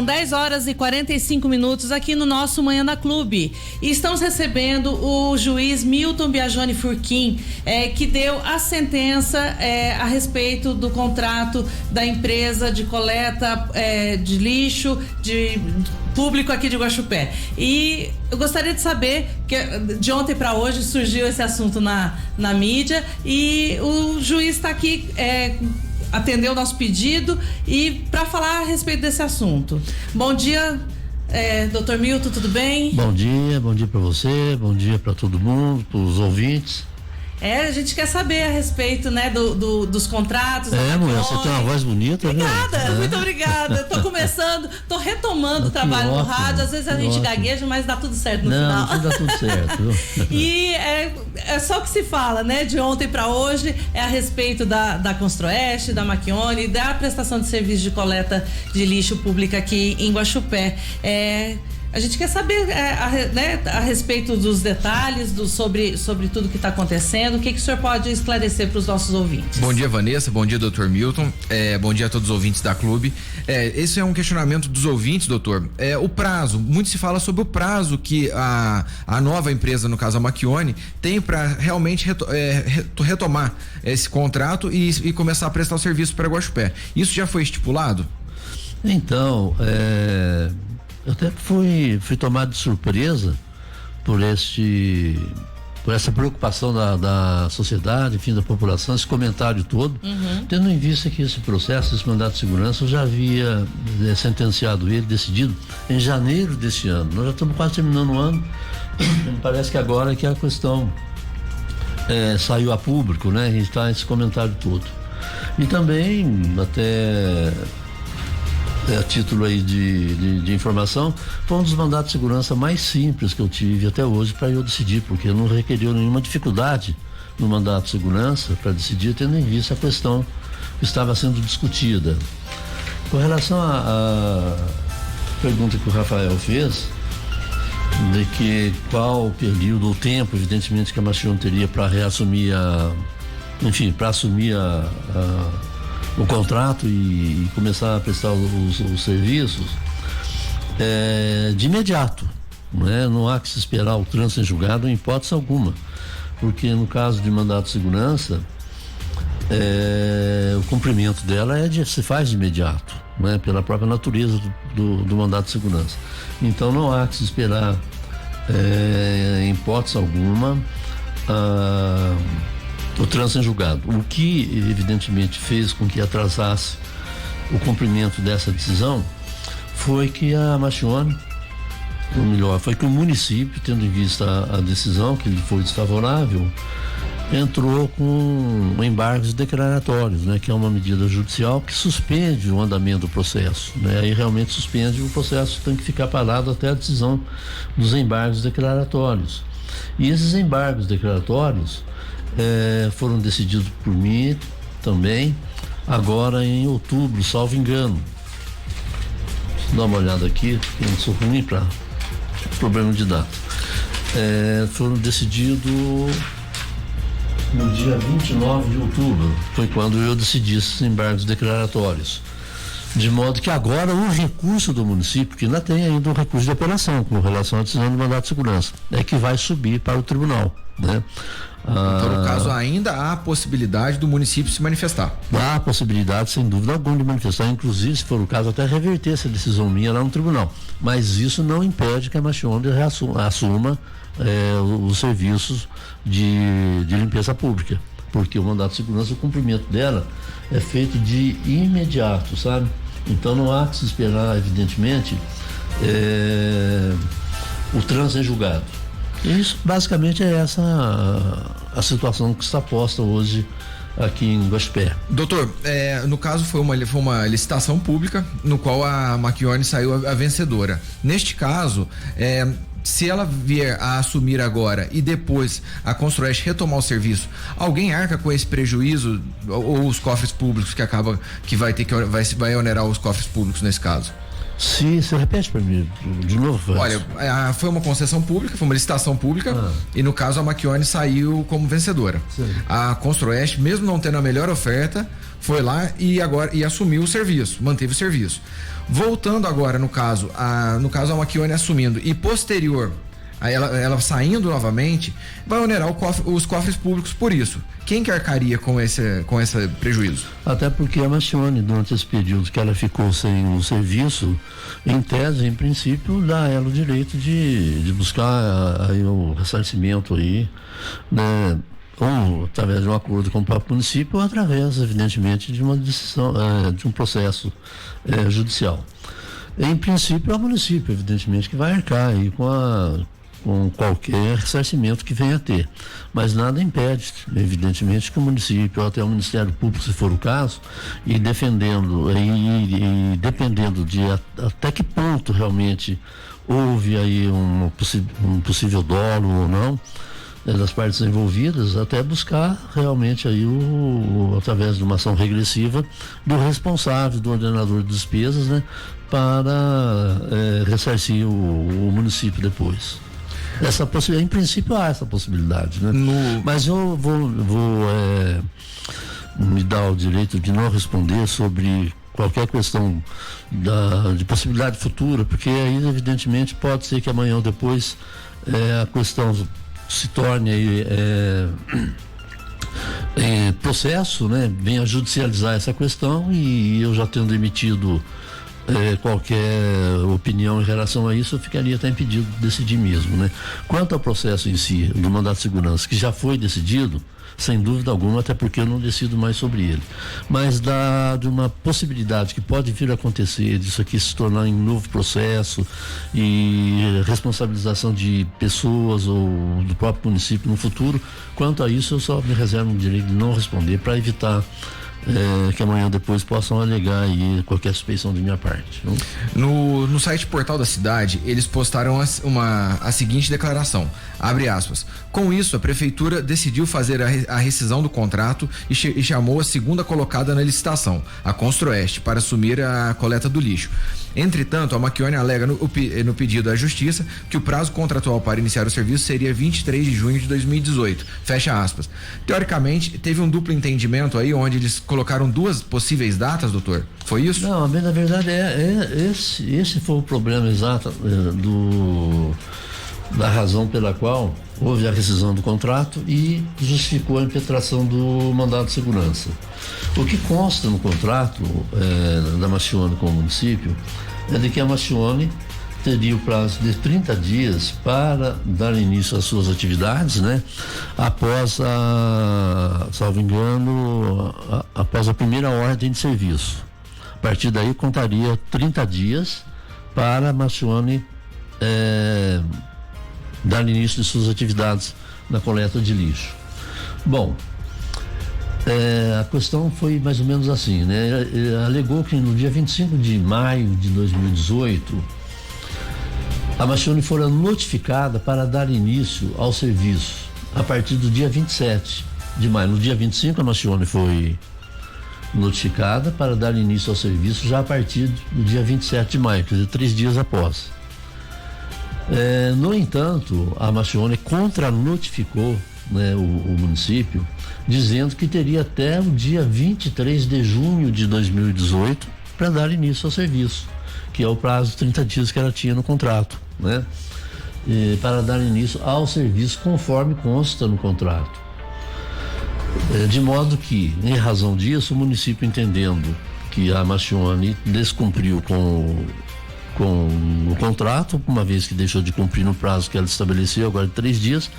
São 10 horas e 45 minutos aqui no nosso Manhã da Clube. E estamos recebendo o juiz Milton Biagioni Furquim, que deu a sentença a respeito do contrato da empresa de coleta de lixo público aqui de Guaxupé. E eu gostaria de saber, que de ontem para hoje surgiu esse assunto na mídia e o juiz está aqui atendeu o nosso pedido e para falar a respeito desse assunto. Bom dia, doutor Milton, tudo bem? Bom dia para você, bom dia para todo mundo, para os ouvintes. A gente quer saber a respeito, né, dos contratos. Mulher, você tem uma voz bonita, obrigada, né? Muito obrigada. Tô retomando o trabalho no rádio. Às vezes a gente gagueja, mas dá tudo certo no final. Não, dá tudo certo. E é só o que se fala, né, de ontem para hoje, a respeito da Construeste, da Macchione, da prestação de serviço de coleta de lixo pública aqui em Guaxupé. A gente quer saber a respeito dos detalhes, sobre tudo que está acontecendo. O que o senhor pode esclarecer para os nossos ouvintes? Bom dia, Vanessa. Bom dia, doutor Milton. Bom dia a todos os ouvintes da Clube. Esse é um questionamento dos ouvintes, doutor. O prazo. Muito se fala sobre o prazo que a nova empresa, no caso a Macchione, tem para realmente retomar esse contrato e começar a prestar o serviço para Guaxupé. Isso já foi estipulado? Então, eu até fui tomado de surpresa por essa preocupação da sociedade, enfim, da população, esse comentário todo, tendo em vista que esse processo, esse mandato de segurança, eu já havia sentenciado ele, decidido em janeiro deste ano. Nós já estamos quase terminando o ano, me parece que agora que a questão saiu a público, né? E está esse comentário todo. E também, até a título aí de informação, foi um dos mandatos de segurança mais simples que eu tive até hoje para eu decidir, porque não requeriu nenhuma dificuldade no mandato de segurança para decidir, tendo em vista a questão que estava sendo discutida. Com relação à pergunta que o Rafael fez, de que qual o período ou tempo, evidentemente, que a Macchione teria para reassumir o contrato e começar a prestar os serviços de imediato, né? Não há que se esperar o trânsito em julgado em hipótese alguma, porque no caso de mandato de segurança o cumprimento dela se faz de imediato, né? Pela própria natureza do mandato de segurança. Então não há que se esperar em hipótese alguma o trânsito em julgado. O que evidentemente fez com que atrasasse o cumprimento dessa decisão foi que a Macchione, ou melhor, foi que o município, tendo em vista a decisão que lhe foi desfavorável, entrou com embargos declaratórios, né, que é uma medida judicial que suspende o andamento do processo, né? Aí realmente suspende, o processo tem que ficar parado até a decisão dos embargos declaratórios. E esses embargos declaratórios foram decididos por mim também agora em outubro, salvo engano. Deixa eu dar uma olhada aqui, porque eu não sou ruim para problema de data. Foram decididos no dia 29 de outubro, foi quando eu decidi esses embargos declaratórios. De modo que agora o recurso do município, que ainda tem ainda um recurso de apelação com relação à decisão do mandato de segurança, que vai subir para o tribunal, né? Então, no caso, ainda há a possibilidade do município se manifestar. Há a possibilidade, sem dúvida alguma, de manifestar, inclusive, se for o caso, até reverter essa decisão minha lá no tribunal. Mas isso não impede que a Macchione assuma os serviços de limpeza pública, porque o mandato de segurança, o cumprimento dela é feito de imediato, sabe? Então não há que se esperar, evidentemente, o trânsito em julgado. Isso, basicamente, é essa a situação que está posta hoje aqui em Guaxupé. Doutor, no caso foi uma licitação pública no qual a Macchione saiu a vencedora. Neste caso, se ela vier a assumir agora e depois a Construeste retomar o serviço, alguém arca com esse prejuízo ou os cofres públicos que vai onerar os cofres públicos nesse caso? Se repete para mim de novo. Olha, foi uma concessão pública, foi uma licitação pública e no caso a Macchione saiu como vencedora. Sim. A Construeste, mesmo não tendo a melhor oferta, foi lá e assumiu o serviço, manteve o serviço. Voltando agora, no caso a Macchione assumindo e posterior a ela saindo novamente, vai onerar os cofres públicos por isso. Quem que arcaria com esse prejuízo? Até porque a Macchione, durante esse período que ela ficou sem o serviço, em tese, em princípio, dá a ela o direito de buscar aí o ressarcimento aí, né? Ou através de um acordo com o próprio município, ou através, evidentemente, de uma decisão, de um processo judicial. Em princípio, é o município, evidentemente, que vai arcar aí com qualquer ressarcimento que venha a ter. Mas nada impede, evidentemente, que o município, ou até o Ministério Público, se for o caso, e dependendo de até que ponto realmente houve aí um possível dolo ou não, das partes envolvidas, até buscar realmente aí através de uma ação regressiva do responsável, do ordenador de despesas, né, para ressarcir o município depois. Em princípio há essa possibilidade, né? Mas eu vou me dar o direito de não responder sobre qualquer questão de possibilidade futura, porque aí evidentemente pode ser que amanhã ou depois a questão se torne processo, né? Venha judicializar essa questão, e eu já tendo emitido qualquer opinião em relação a isso, eu ficaria até impedido de decidir mesmo, né? Quanto ao processo em si, do mandato de segurança, que já foi decidido, sem dúvida alguma, até porque eu não decido mais sobre ele, mas de uma possibilidade que pode vir a acontecer, disso aqui se tornar em novo processo e responsabilização de pessoas ou do próprio município no futuro, quanto a isso eu só me reservo o direito de não responder, para evitar que amanhã depois possam alegar aí qualquer suspeição de minha parte. No site Portal da Cidade, eles postaram a seguinte declaração, abre aspas: com isso, a prefeitura decidiu fazer a rescisão do contrato e chamou a segunda colocada na licitação, a Construoeste, para assumir a coleta do lixo. Entretanto, a Macchione alega no pedido à Justiça que o prazo contratual para iniciar o serviço seria 23 de junho de 2018. Fecha aspas. Teoricamente, teve um duplo entendimento aí, onde eles colocaram duas possíveis datas, doutor? Foi isso? Não, na verdade esse foi o problema exato da razão pela qual houve a rescisão do contrato e justificou a impetração do mandado de segurança. O que consta no contrato da Macchione com o município é de que a Macchione teria o prazo de 30 dias para dar início às suas atividades, né? Após salvo engano, após a primeira ordem de serviço. A partir daí contaria 30 dias para a Macchione dar início de suas atividades na coleta de lixo. Bom, a questão foi mais ou menos assim, né? Alegou que no dia 25 de maio de 2018 a Macchione fora notificada para dar início ao serviço a partir do dia 27 de maio. No dia 25 a Macchione foi notificada para dar início ao serviço já a partir do dia 27 de maio, quer dizer, 3 dias após. No entanto, a Macchione contra-notificou, né, o município, dizendo que teria até o dia 23 de junho de 2018 para dar início ao serviço, que é o prazo de 30 dias que ela tinha no contrato, né? Para dar início ao serviço conforme consta no contrato. De modo que, em razão disso, o município, entendendo que a Macchione descumpriu com o contrato, uma vez que deixou de cumprir no prazo que ela estabeleceu, agora de 3 dias,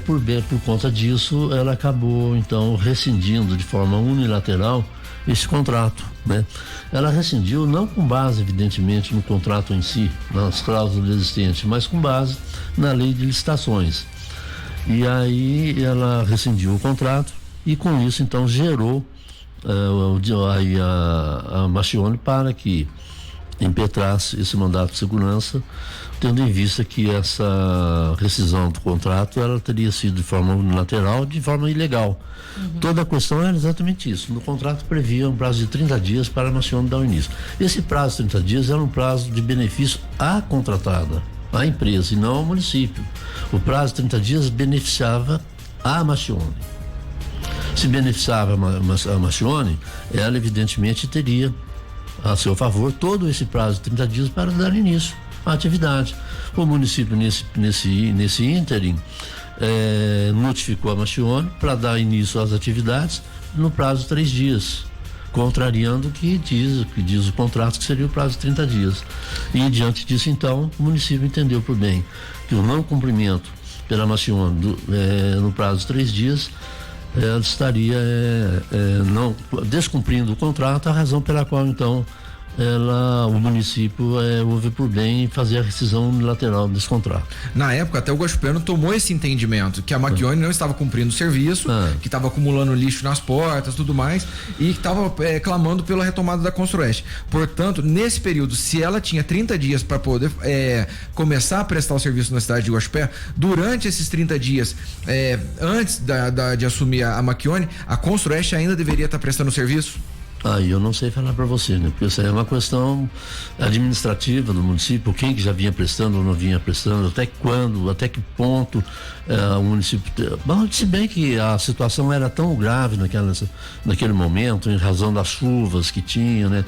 por conta disso, ela acabou então rescindindo de forma unilateral esse contrato, né? Ela rescindiu não com base, evidentemente, no contrato em si, nas cláusulas existentes, mas com base na lei de licitações. E aí ela rescindiu o contrato e com isso então gerou a Macchione para que impetrasse esse mandato de segurança, tendo em vista que essa rescisão do contrato ela teria sido de forma unilateral, de forma ilegal. Toda a questão era exatamente isso. No contrato previa um prazo de 30 dias para a Macchione dar o início. Esse prazo de 30 dias era um prazo de benefício à contratada, à empresa, e não ao município. O prazo de 30 dias beneficiava a Macchione. se beneficiava a Machione, ela evidentemente teria a seu favor todo esse prazo de 30 dias para dar início à atividade. O município nesse ínterim notificou a Machione para dar início às atividades no prazo de 3 dias, contrariando o que diz o contrato, que seria o prazo de 30 dias. E diante disso, então, o município entendeu por bem que o não cumprimento pela Machione no prazo de 3 dias, ela estaria não descumprindo o contrato, a razão pela qual então o município houve por bem fazer a rescisão unilateral desse contrato. Na época, até o Guaxupé tomou esse entendimento, que a Machione não estava cumprindo o serviço, que estava acumulando lixo nas portas, tudo mais, e que estava clamando pela retomada da Construeste. Portanto, nesse período, se ela tinha 30 dias para poder começar a prestar o serviço na cidade de Guaxupé, durante esses 30 dias, antes de assumir a Machione, a Construeste ainda deveria estar prestando o serviço? Aí eu não sei falar para você, né? Porque isso aí é uma questão administrativa do município, quem que já vinha prestando ou não vinha prestando, até quando, até que ponto o município... Bom, se bem que a situação era tão grave naquele momento, em razão das chuvas que tinha, né?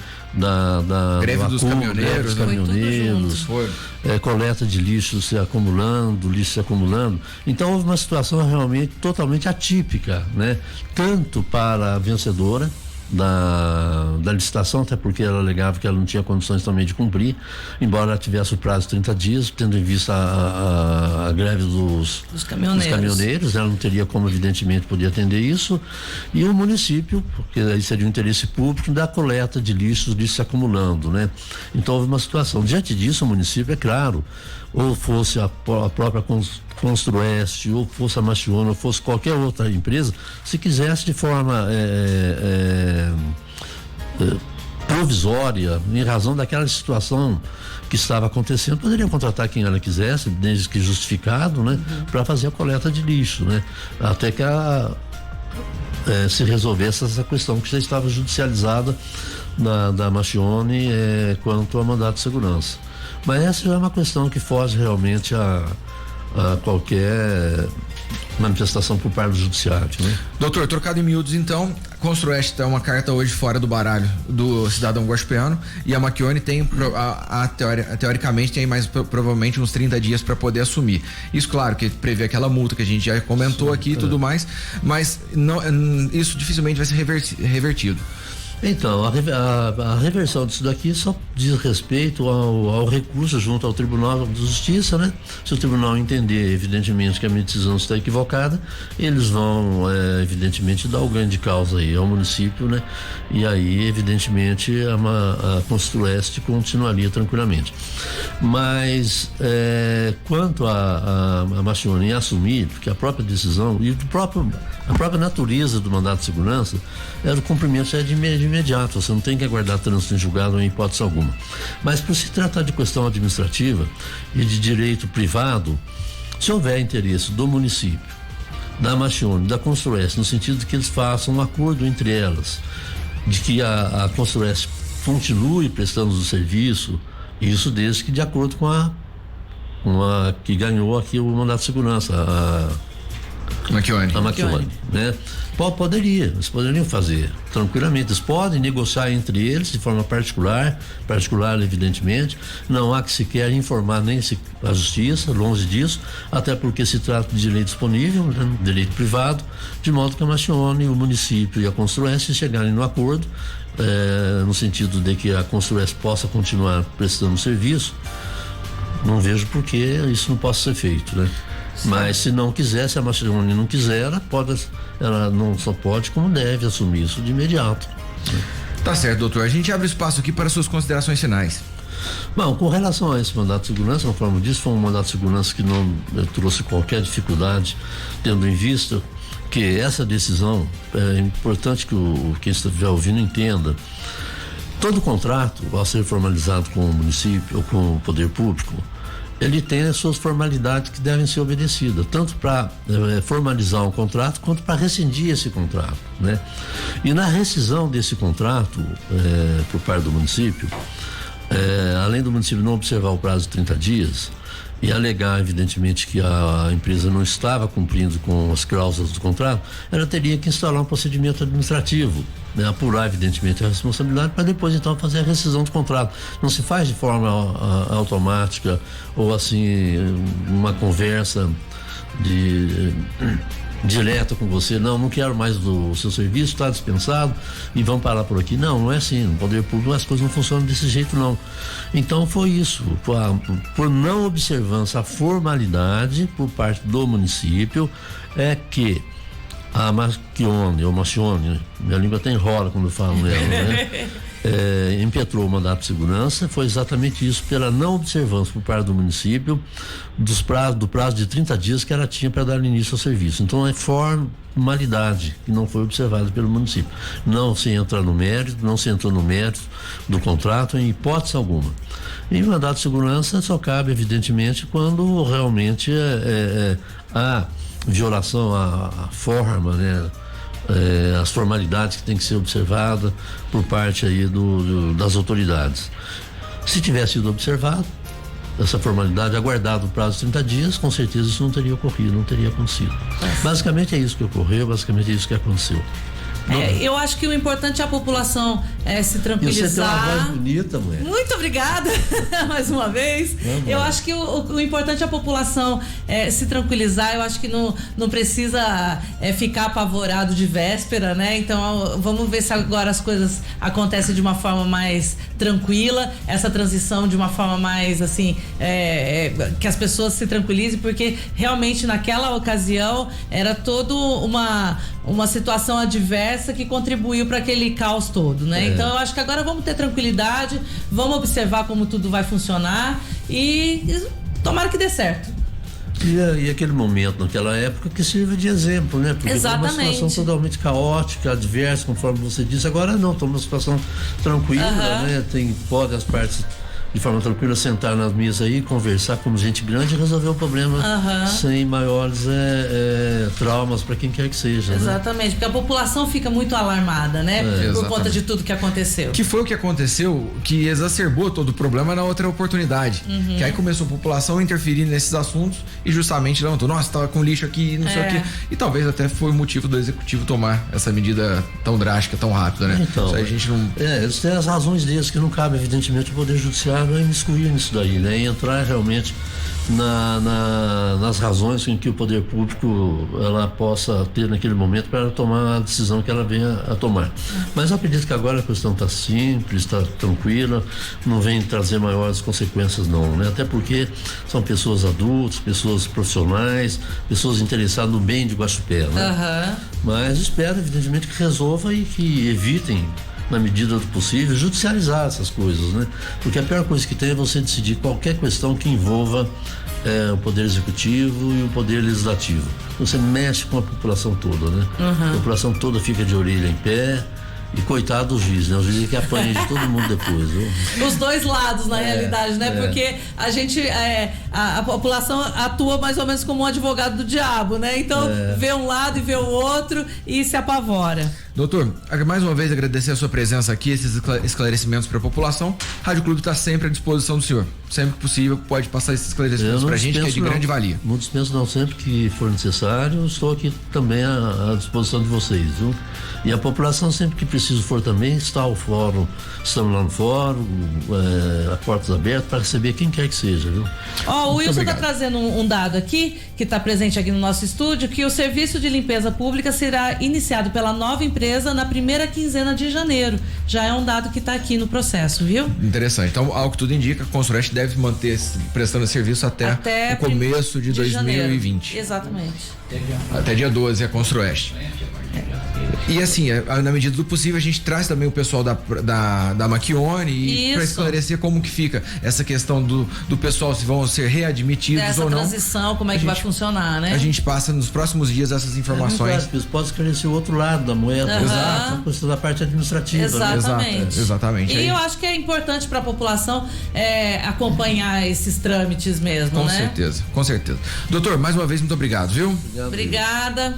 Greve dos caminhoneiros, coleta de lixo se acumulando. Então houve uma situação realmente totalmente atípica, né? Tanto para a vencedora da licitação, até porque ela alegava que ela não tinha condições também de cumprir, embora ela tivesse o prazo de 30 dias, tendo em vista a greve dos caminhoneiros, ela não teria como evidentemente poder atender isso, e o município, porque aí seria o interesse público da coleta de lixo se acumulando, né? Então houve uma situação. Diante disso, o município, é claro, ou fosse a própria Construeste, ou fosse a Machione, ou fosse qualquer outra empresa, se quisesse de forma provisória, em razão daquela situação que estava acontecendo, poderia contratar quem ela quisesse, desde que justificado, né, para fazer a coleta de lixo, né, até que se resolvesse essa questão que já estava judicializada da Machione quanto ao mandato de segurança. Mas essa já é uma questão que foge realmente a qualquer manifestação por parte do judiciário, né? Doutor, trocado em miúdos, então, a Construeste está uma carta hoje fora do baralho do cidadão guaxupeano, e a Machione tem, teoricamente, tem mais provavelmente uns 30 dias para poder assumir. Isso, claro, que prevê aquela multa que a gente já comentou aqui e tudo mais, mas não, isso dificilmente vai ser revertido. Então, a reversão disso daqui só diz respeito ao recurso junto ao Tribunal de Justiça, né? Se o tribunal entender, evidentemente, que a minha decisão está equivocada, eles vão, evidentemente, dar o ganho de causa aí ao município, né? E aí, evidentemente, a Construeste continuaria tranquilamente. Mas, quanto a Machione em assumir, porque a própria decisão e a própria natureza do mandato de segurança era o cumprimento de imediato, você não tem que aguardar trânsito em julgado em hipótese alguma. Mas por se tratar de questão administrativa e de direito privado, se houver interesse do município, da Machione, da Construeste, no sentido de que eles façam um acordo entre elas, de que a Construeste continue prestando o serviço, isso desde que de acordo com a que ganhou aqui o mandato de segurança, a Machione, né? Eles poderiam fazer tranquilamente, eles podem negociar entre eles de forma particular evidentemente, não há que sequer informar nem a justiça, longe disso, até porque se trata de direito disponível, né? Direito privado, de modo que a Machione, o município e a Construeste chegarem no acordo, no sentido de que a Construeste possa continuar prestando serviço. Não vejo por que isso não possa ser feito, né? Mas se não quiser, se a Machione não quiser, ela não só pode, como deve assumir isso de imediato. Tá certo, doutor. A gente abre espaço aqui para suas considerações finais. Bom, com relação a esse mandato de segurança, conforme disse, foi um mandato de segurança que não trouxe qualquer dificuldade, tendo em vista que essa decisão, é importante que quem estiver ouvindo entenda, todo contrato, ao ser formalizado com o município ou com o poder público, ele tem as suas formalidades que devem ser obedecidas, tanto para formalizar um contrato quanto para rescindir esse contrato, né? E na rescisão desse contrato por parte do município, além do município não observar o prazo de 30 dias, e alegar, evidentemente, que a empresa não estava cumprindo com as cláusulas do contrato, ela teria que instalar um procedimento administrativo, né? Apurar, evidentemente, a responsabilidade para depois, então, fazer a rescisão do contrato. Não se faz de forma automática ou, assim, uma conversa direto com você, não quero mais do seu serviço, está dispensado e vamos parar por aqui. Não é assim, no poder público as coisas não funcionam desse jeito, não. Então foi isso, por não observância à formalidade por parte do município, é que a Marchione, minha língua até enrola quando eu falo nela, né? Impetrou o mandato de segurança. Foi exatamente isso, pela não observância por parte do município do prazo de 30 dias que ela tinha para dar início ao serviço. Então é formalidade que não foi observada pelo município. Não se entrou no mérito do contrato em hipótese alguma. E o mandato de segurança só cabe, evidentemente, quando realmente há violação à forma, né? As formalidades que tem que ser observada por parte aí das autoridades. Se tivesse sido observado essa formalidade, aguardado o prazo de 30 dias, com certeza isso não teria ocorrido, não teria acontecido. Basicamente é isso que ocorreu, basicamente é isso que aconteceu. Eu acho que o importante é a população se tranquilizar. E você tem uma voz bonita, mulher. Muito obrigada, mais uma vez. Eu acho que o importante é a população se tranquilizar. Eu acho que não precisa ficar apavorado de véspera, né? Então vamos ver se agora as coisas acontecem de uma forma mais tranquila, essa transição de uma forma mais assim, que as pessoas se tranquilizem, porque realmente naquela ocasião era toda uma situação adversa que contribuiu para aquele caos todo, né? Então eu acho que agora vamos ter tranquilidade, vamos observar como tudo vai funcionar e tomara que dê certo. E aquele momento, naquela época, que sirva de exemplo, né? Porque exatamente. Foi uma situação totalmente caótica, adversa, conforme você disse. Agora não, está uma situação tranquila, né? Podem as partes de forma tranquila sentar nas mesas aí, conversar como gente grande e resolver o problema sem maiores traumas para quem quer que seja. Exatamente, né? Porque a população fica muito alarmada, né? Por conta de tudo que aconteceu. Que foi o que aconteceu que exacerbou todo o problema na outra oportunidade. Que aí começou a população a interferir nesses assuntos e justamente levantou, nossa, tava com lixo aqui, não sei o quê. E talvez até foi o motivo do executivo tomar essa medida tão drástica, tão rápida, né? Então, isso aí a gente não... eles têm as razões deles, que não cabe, evidentemente, o Poder Judiciário é imiscuir nisso daí, né? E entrar realmente nas razões em que o poder público ela possa ter naquele momento para tomar a decisão que ela venha a tomar. Mas eu acredito que agora a questão está simples, está tranquila, não vem trazer maiores consequências não, né? Até porque são pessoas adultas, pessoas profissionais, pessoas interessadas no bem de Guaxupé, né? Mas espero evidentemente que resolva e que evitem, na medida do possível, judicializar essas coisas, né? Porque a pior coisa que tem é você decidir qualquer questão que envolva o poder executivo e o poder legislativo. Você mexe com a população toda, né? A população toda fica de orelha em pé. E coitado do juiz, né? O juiz é que apanha de todo mundo depois, viu? Os dois lados, na realidade, né? Porque a gente, a população atua mais ou menos como um advogado do diabo, né? Então, vê um lado e vê o outro e se apavora. Doutor, mais uma vez agradecer a sua presença aqui, esses esclarecimentos para a população. Rádio Clube está sempre à disposição do senhor. Sempre que possível, pode passar esses esclarecimentos para a gente, que é de grande valia. Não dispenso não, sempre que for necessário, estou aqui também à disposição de vocês, viu? E a população, sempre que preciso for também, está ao fórum, estamos lá no fórum, a portas abertas para receber quem quer que seja, viu? O Wilson está trazendo um dado aqui, que está presente aqui no nosso estúdio, que o serviço de limpeza pública será iniciado pela nova empresa na primeira quinzena de janeiro. Já é um dado que está aqui no processo, viu? Interessante. Então, ao que tudo indica, a Construeste deve manter prestando serviço até o começo de 2020. Janeiro. Exatamente. Até dia 12 a Construeste. E assim, na medida do possível, a gente traz também o pessoal da Marchione para esclarecer como que fica essa questão do pessoal, se vão ser readmitidos ou não. Essa transição, como é que vai funcionar, né? A gente passa nos próximos dias essas informações. Pode esclarecer o outro lado da moeda. Exato. A questão da parte administrativa. Exatamente. Né? Exatamente. E eu acho que é importante para a população acompanhar esses trâmites mesmo, né? Com certeza. Doutor, mais uma vez, muito obrigado, viu? Obrigada.